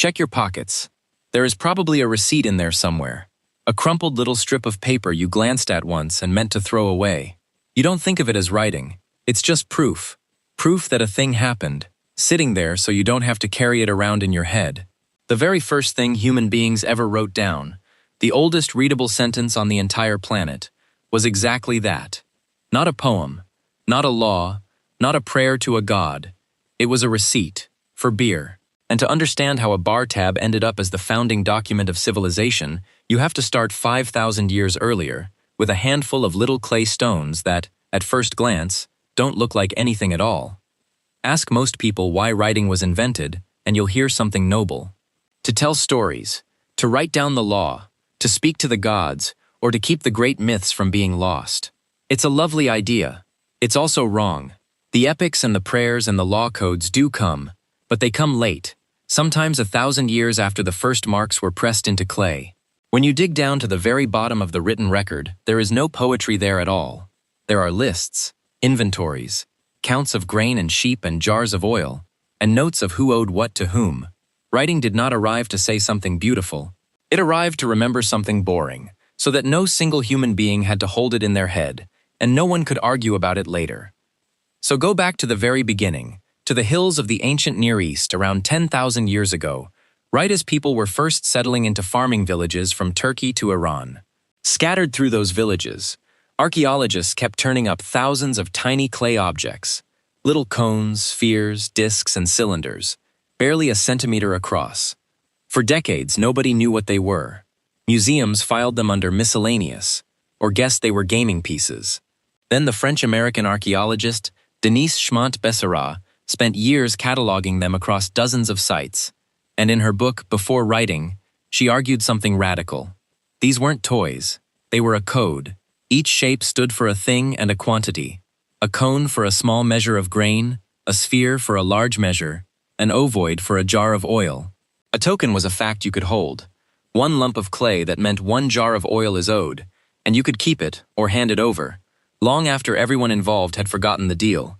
Check your pockets. There is probably a receipt in there somewhere. A crumpled little strip of paper you glanced at once and meant to throw away. You don't think of it as writing. It's just proof. Proof that a thing happened, sitting there so you don't have to carry it around in your head. The very first thing human beings ever wrote down, the oldest readable sentence on the entire planet, was exactly that. Not a poem, not a law, not a prayer to a god. It was a receipt for beer. And to understand how a bar tab ended up as the founding document of civilization, you have to start 5,000 years earlier, with a handful of little clay stones that, at first glance, don't look like anything at all. Ask most people why writing was invented, and you'll hear something noble. To tell stories, to write down the law, to speak to the gods, or to keep the great myths from being lost. It's a lovely idea. It's also wrong. The epics and the prayers and the law codes do come, but they come late, sometimes 1,000 years after the first marks were pressed into clay. When you dig down to the very bottom of the written record, there is no poetry there at all. There are lists, inventories, counts of grain and sheep and jars of oil, and notes of who owed what to whom. Writing did not arrive to say something beautiful. It arrived to remember something boring, so that no single human being had to hold it in their head, and no one could argue about it later. So go back to the very beginning, to the hills of the ancient Near East around 10,000 years ago, right as people were first settling into farming villages from Turkey to Iran. Scattered through those villages, archaeologists kept turning up thousands of tiny clay objects, little cones, spheres, discs, and cylinders, barely a centimeter across. For decades, nobody knew what they were. Museums filed them under miscellaneous, or guessed they were gaming pieces. Then the French-American archaeologist Denise Schmandt-Besserat spent years cataloging them across dozens of sites, and in her book, Before Writing, she argued something radical. These weren't toys, they were a code. Each shape stood for a thing and a quantity. A cone for a small measure of grain, a sphere for a large measure, an ovoid for a jar of oil. A token was a fact you could hold. One lump of clay that meant one jar of oil is owed, and you could keep it or hand it over, long after everyone involved had forgotten the deal.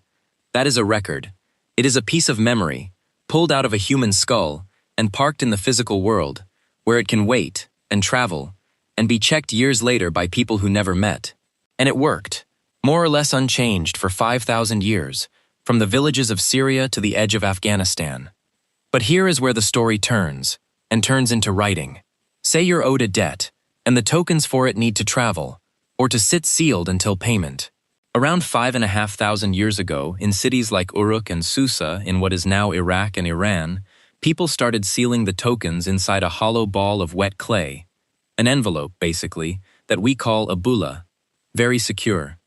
That is a record. It is a piece of memory, pulled out of a human skull and parked in the physical world, where it can wait and travel and be checked years later by people who never met. And it worked, more or less unchanged for 5,000 years, from the villages of Syria to the edge of Afghanistan. But here is where the story turns, and turns into writing. Say you're owed a debt, and the tokens for it need to travel, or to sit sealed until payment. Around 5,500 years ago, in cities like Uruk and Susa in what is now Iraq and Iran, people started sealing the tokens inside a hollow ball of wet clay. An envelope, basically, that we call a bullae. Very secure.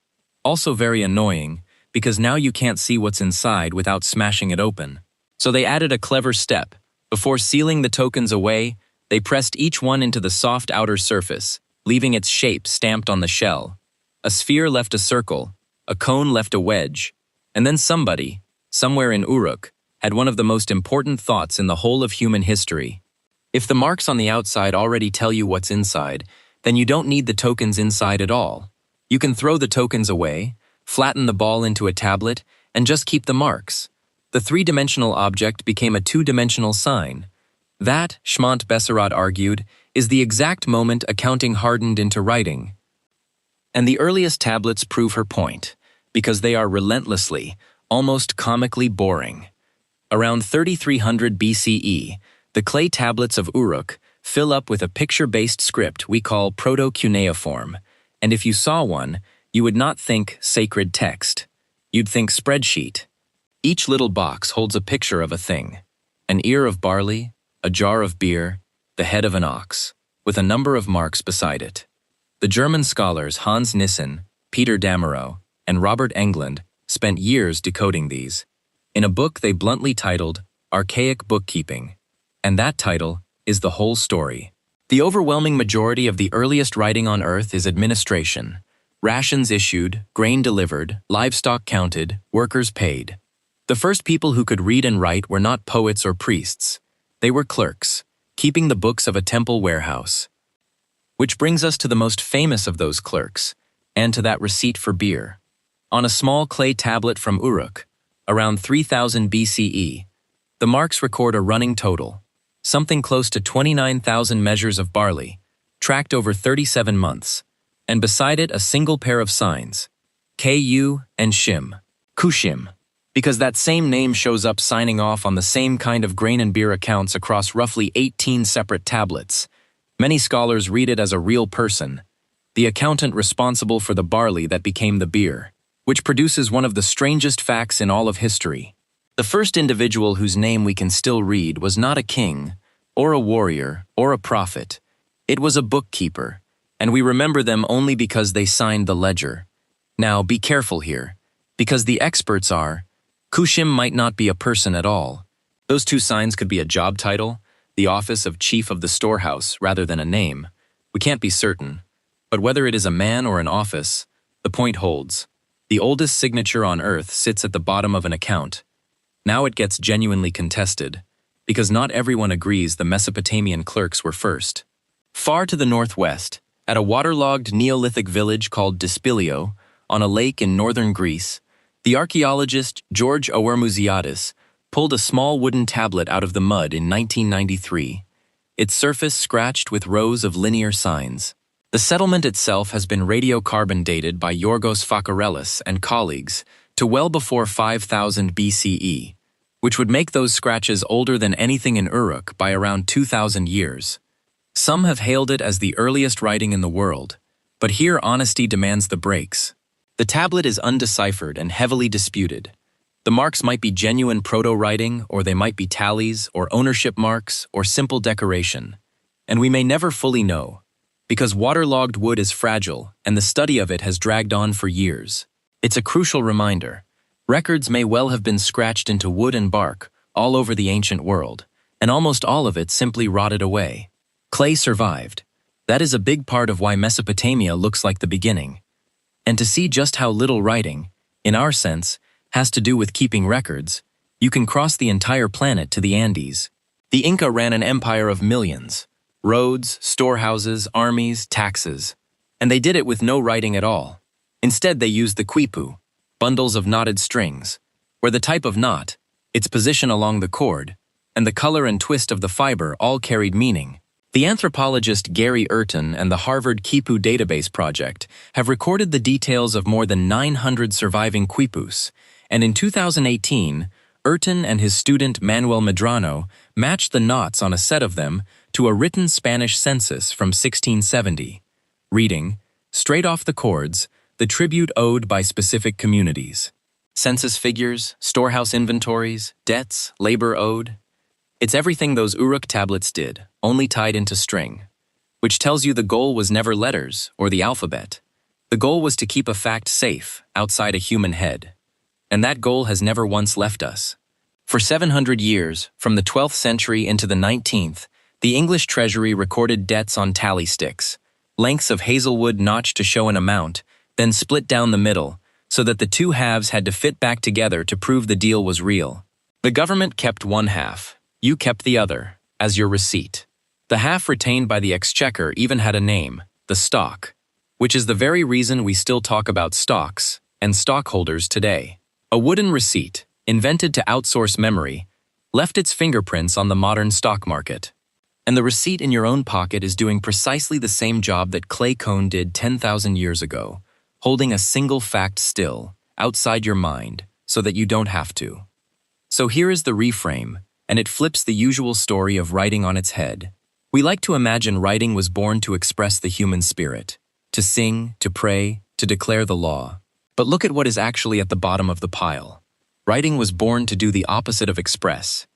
Also very annoying, because now you can't see what's inside without smashing it open. So they added a clever step. Before sealing the tokens away, they pressed each one into the soft outer surface, leaving its shape stamped on the shell. A sphere left a circle, a cone left a wedge, and then somebody, somewhere in Uruk, had one of the most important thoughts in the whole of human history. If the marks on the outside already tell you what's inside, then you don't need the tokens inside at all. You can throw the tokens away, flatten the ball into a tablet, and just keep the marks. The three-dimensional object became a two-dimensional sign. That, Schmandt-Besserat argued, is the exact moment accounting hardened into writing. And the earliest tablets prove her point, because they are relentlessly, almost comically boring. Around 3300 BCE, the clay tablets of Uruk fill up with a picture-based script we call proto-cuneiform, and if you saw one, you would not think sacred text. You'd think spreadsheet. Each little box holds a picture of a thing: an ear of barley, a jar of beer, the head of an ox, with a number of marks beside it. The German scholars Hans Nissen, Peter Damerow, and Robert Englund spent years decoding these. In a book they bluntly titled Archaic Bookkeeping, and that title is the whole story. The overwhelming majority of the earliest writing on Earth is administration. Rations issued, grain delivered, livestock counted, workers paid. The first people who could read and write were not poets or priests. They were clerks, keeping the books of a temple warehouse. Which brings us to the most famous of those clerks, and to that receipt for beer. On a small clay tablet from Uruk, around 3000 BCE, the marks record a running total, something close to 29,000 measures of barley, tracked over 37 months, and beside it a single pair of signs, Ku and Shim, Kushim, because that same name shows up signing off on the same kind of grain and beer accounts across roughly 18 separate tablets. Many scholars read it as a real person, the accountant responsible for the barley that became the beer, which produces one of the strangest facts in all of history. The first individual whose name we can still read was not a king, or a warrior, or a prophet. It was a bookkeeper, and we remember them only because they signed the ledger. Now, be careful here, because the experts are, Kushim might not be a person at all. Those two signs could be a job title, the office of chief of the storehouse, rather than a name. We can't be certain. But whether it is a man or an office, the point holds. The oldest signature on Earth sits at the bottom of an account. Now it gets genuinely contested, because not everyone agrees the Mesopotamian clerks were first. Far to the northwest, at a waterlogged Neolithic village called Dispilio, on a lake in northern Greece, the archaeologist George Owermuziadis pulled a small wooden tablet out of the mud in 1993, its surface scratched with rows of linear signs. The settlement itself has been radiocarbon dated by Yorgos Fakarellis and colleagues to well before 5000 BCE, which would make those scratches older than anything in Uruk by around 2,000 years. Some have hailed it as the earliest writing in the world, but here honesty demands the breaks. The tablet is undeciphered and heavily disputed. The marks might be genuine proto-writing, or they might be tallies, or ownership marks, or simple decoration. And we may never fully know, because waterlogged wood is fragile and the study of it has dragged on for years. It's a crucial reminder. Records may well have been scratched into wood and bark all over the ancient world, and almost all of it simply rotted away. Clay survived. That is a big part of why Mesopotamia looks like the beginning. And to see just how little writing, in our sense, has to do with keeping records, you can cross the entire planet to the Andes. The Inca ran an empire of millions. Roads, storehouses, armies, taxes. And they did it with no writing at all. Instead, they used the quipu, bundles of knotted strings, where the type of knot, its position along the cord, and the color and twist of the fiber all carried meaning. The anthropologist Gary Urton and the Harvard Quipu Database Project have recorded the details of more than 900 surviving quipus, and in 2018, Urton and his student Manuel Medrano matched the knots on a set of them to a written Spanish census from 1670, reading, straight off the cords, the tribute owed by specific communities. Census figures, storehouse inventories, debts, labor owed. It's everything those Uruk tablets did, only tied into string, which tells you the goal was never letters or the alphabet. The goal was to keep a fact safe outside a human head. And that goal has never once left us. For 700 years, from the 12th century into the 19th, the English treasury recorded debts on tally sticks, lengths of hazelwood notched to show an amount, then split down the middle, so that the two halves had to fit back together to prove the deal was real. The government kept one half, you kept the other, as your receipt. The half retained by the exchequer even had a name, the stock, which is the very reason we still talk about stocks and stockholders today. A wooden receipt, invented to outsource memory, left its fingerprints on the modern stock market. And the receipt in your own pocket is doing precisely the same job that clay cone did 10,000 years ago, holding a single fact still, outside your mind, so that you don't have to. So here is the reframe, and it flips the usual story of writing on its head. We like to imagine writing was born to express the human spirit, to sing, to pray, to declare the law. But look at what is actually at the bottom of the pile. Writing was born to do the opposite of express.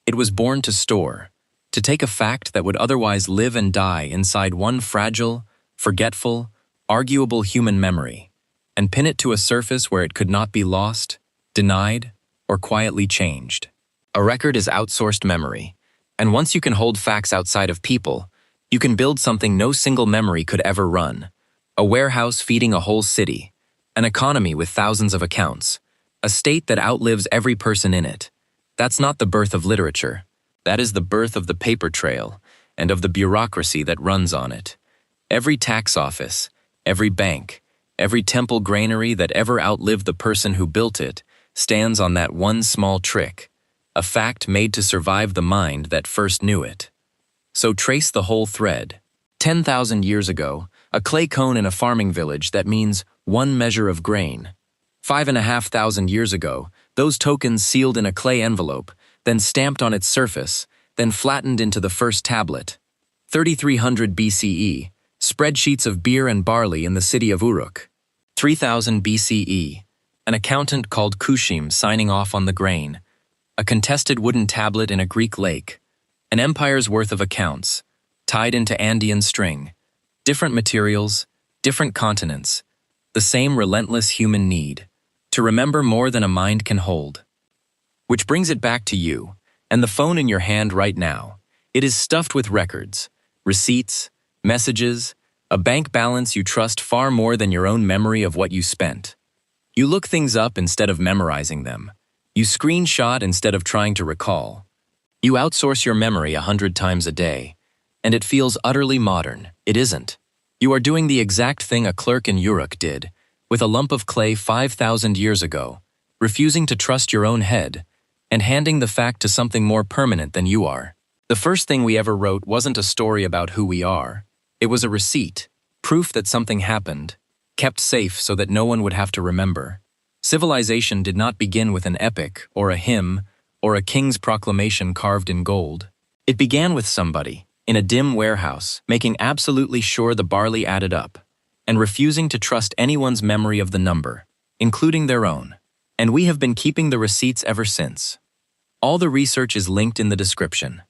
It was born to store, to take a fact that would otherwise live and die inside one fragile, forgetful, arguable human memory, and pin it to a surface where it could not be lost, denied, or quietly changed. A record is outsourced memory, and once you can hold facts outside of people, you can build something no single memory could ever run. A warehouse feeding a whole city, an economy with thousands of accounts, a state that outlives every person in it. That's not the birth of literature. That is the birth of the paper trail and of the bureaucracy that runs on it. Every tax office, every bank, every temple granary that ever outlived the person who built it stands on that one small trick, a fact made to survive the mind that first knew it. So trace the whole thread. 10,000 years ago, a clay cone in a farming village that means 1 measure of grain. 5,500 years ago, those tokens sealed in a clay envelope, then stamped on its surface, then flattened into the first tablet. 3,300 BCE, spreadsheets of beer and barley in the city of Uruk. 3,000 BCE, an accountant called Kushim signing off on the grain. A contested wooden tablet in a Greek lake. An empire's worth of accounts, tied into Andean string. Different materials, different continents. The same relentless human need. To remember more than a mind can hold. Which brings it back to you, and the phone in your hand right now. It is stuffed with records, receipts, messages, a bank balance you trust far more than your own memory of what you spent. You look things up instead of memorizing them. You screenshot instead of trying to recall. You outsource your memory 100 times a day, and it feels utterly modern. It isn't. You are doing the exact thing a clerk in Uruk did, with a lump of clay 5,000 years ago, refusing to trust your own head, and handing the fact to something more permanent than you are. The first thing we ever wrote wasn't a story about who we are. It was a receipt, proof that something happened, kept safe so that no one would have to remember. Civilization did not begin with an epic, or a hymn, or a king's proclamation carved in gold. It began with somebody, in a dim warehouse, making absolutely sure the barley added up, and refusing to trust anyone's memory of the number, including their own. And we have been keeping the receipts ever since. All the research is linked in the description.